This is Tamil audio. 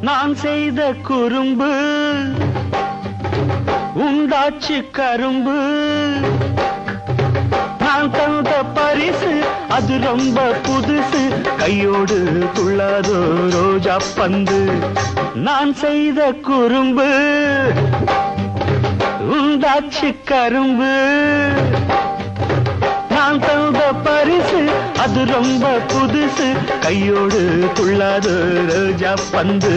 நான் செய்த குறும்பு உண்டாச்சு கரும்பு. நான் தந்த பரிசு அது ரொம்ப புதுசு, கையோடு துள்ளாதோ ரோஜா பந்து. நான் செய்த குறும்பு உண்டாச்சு கரும்பு. நான் தந்த பரிசு அது ரொம்ப புதுசு, கையோடு துள்ளாதோ ரோஜா பந்து.